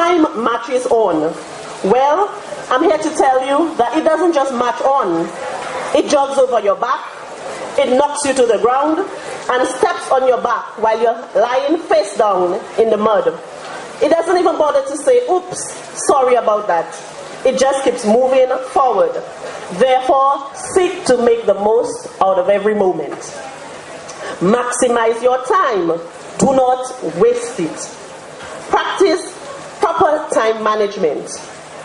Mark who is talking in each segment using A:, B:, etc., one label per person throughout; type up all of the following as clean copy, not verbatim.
A: time matches on. Well, I'm here to tell you that it doesn't just match on. It jogs over your back, it knocks you to the ground, and steps on your back while you're lying face down in the mud. It doesn't even bother to say, oops, sorry about that. It just keeps moving forward. Therefore, seek to make the most out of every moment. Maximize your time. Do not waste it. Practice proper time management.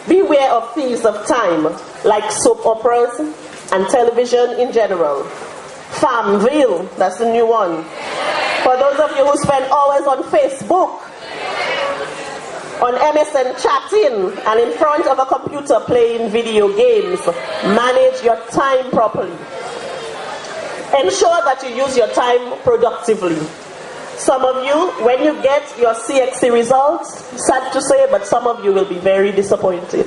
A: Beware of thieves of time, like soap operas and television in general. Farmville, that's the new one. For those of you who spend hours on Facebook, on MSN chatting, and in front of a computer playing video games, manage your time properly. Ensure that you use your time productively. Some of you, when you get your CXC results, sad to say, but some of you will be very disappointed.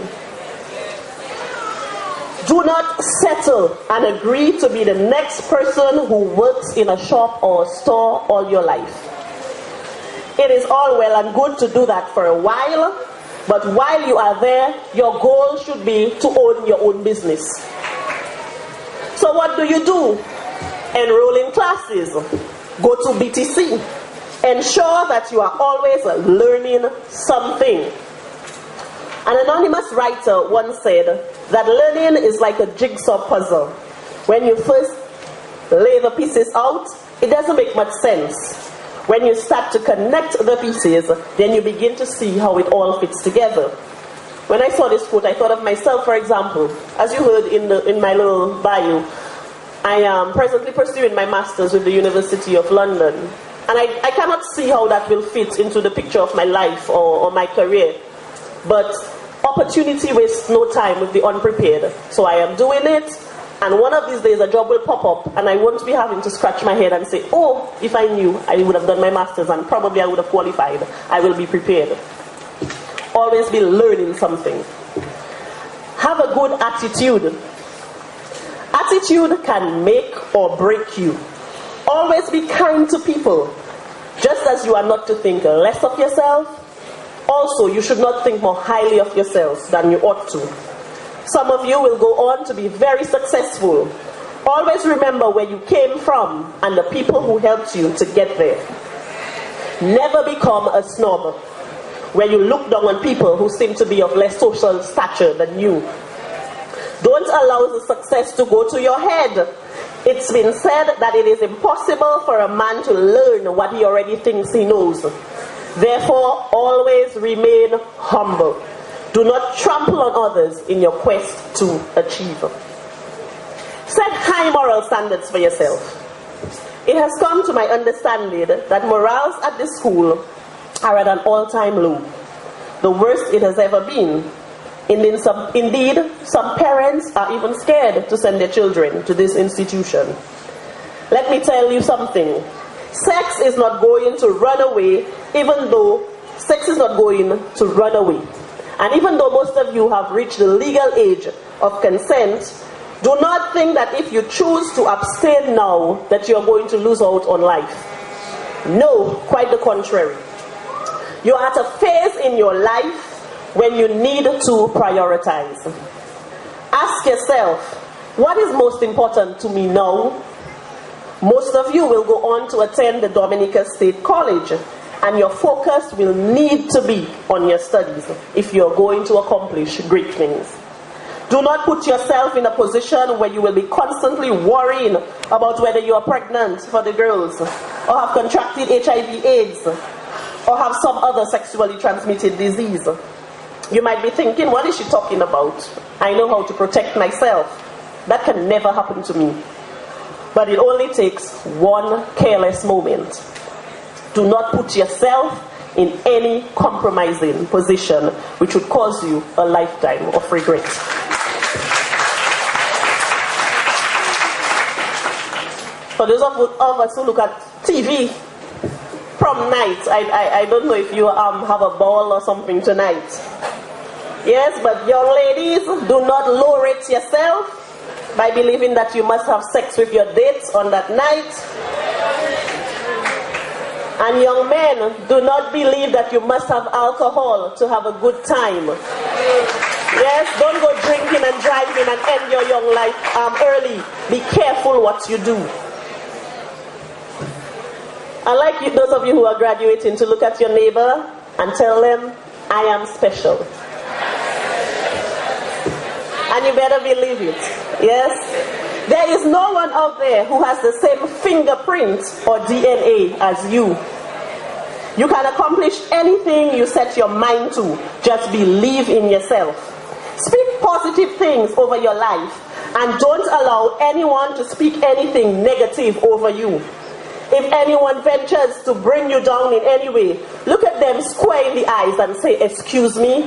A: Do not settle and agree to be the next person who works in a shop or a store all your life. It is all well and good to do that for a while, but while you are there, your goal should be to own your own business. So what do? Enroll in classes. Go to BTC. Ensure that you are always learning something. An anonymous writer once said that learning is like a jigsaw puzzle. When you first lay the pieces out, it doesn't make much sense. When you start to connect the pieces, then you begin to see how it all fits together. When I saw this quote, I thought of myself, for example. As you heard in my little bio, I am presently pursuing my master's with the University of London. And I cannot see how that will fit into the picture of my life or my career. But opportunity wastes no time with the unprepared. So I am doing it, and one of these days a job will pop up, and I won't be having to scratch my head and say, oh, if I knew, I would have done my master's and probably I would have qualified. I will be prepared. Always be learning something. Have a good attitude. Attitude can make or break you. Always be kind to people. Just as you are not to think less of yourself, also you should not think more highly of yourselves than you ought to. Some of you will go on to be very successful. Always remember where you came from and the people who helped you to get there. Never become a snob, where you look down on people who seem to be of less social stature than you. Don't allow the success to go to your head. It's been said that it is impossible for a man to learn what he already thinks he knows. Therefore, always remain humble. Do not trample on others in your quest to achieve. Set high moral standards for yourself. It has come to my understanding that morals at this school are at an all-time low, the worst it has ever been. Indeed, some parents are even scared to send their children to this institution. Let me tell you something. Sex is not going to run away, even though sex is not going to run away. And even though most of you have reached the legal age of consent, do not think that if you choose to abstain now, that you're going to lose out on life. No, quite the contrary. You're at a phase in your life when you need to prioritize. Ask yourself, what is most important to me now? Most of you will go on to attend the Dominica State College, and your focus will need to be on your studies if you're going to accomplish great things. Do not put yourself in a position where you will be constantly worrying about whether you are pregnant for the girls, or have contracted HIV/AIDS, or have some other sexually transmitted disease. You might be thinking, what is she talking about? I know how to protect myself. That can never happen to me. But it only takes one careless moment. Do not put yourself in any compromising position which would cause you a lifetime of regret. For those of us who look at TV, prom night, I don't know if you have a ball or something tonight. Yes, but young ladies, do not low rate yourself by believing that you must have sex with your dates on that night. And young men, do not believe that you must have alcohol to have a good time. Yes, don't go drinking and driving and end your young life early. Be careful what you do. I'd like those of you who are graduating to look at your neighbor and tell them, I am special. And you better believe it. Yes? There is no one out there who has the same fingerprint or DNA as you. You can accomplish anything you set your mind to. Just believe in yourself. Speak positive things over your life and don't allow anyone to speak anything negative over you. If anyone ventures to bring you down in any way, look at them square in the eyes and say, excuse me,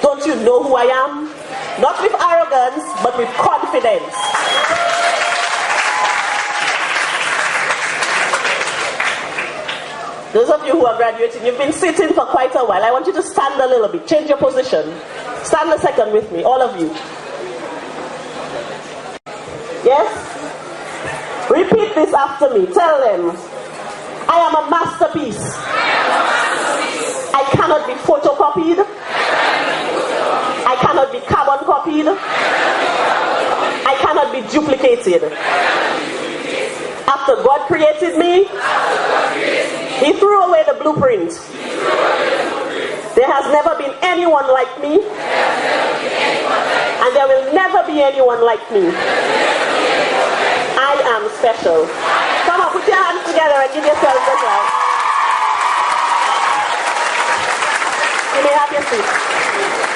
A: don't you know who I am? Not with arrogance, but with confidence. Those of you who are graduating, you've been sitting for quite a while. I want you to stand a little bit. Change your position. Stand a second with me, all of you. Yes? Repeat this after me. Tell them, I am a masterpiece. I cannot be photocopied. I cannot be carbon copied. I cannot be duplicated. After God created me, He threw away the blueprint. There has never been anyone like me, and there will never be anyone like me. I am special. Come on, put your hands together and give yourself a clap. You may have your seat.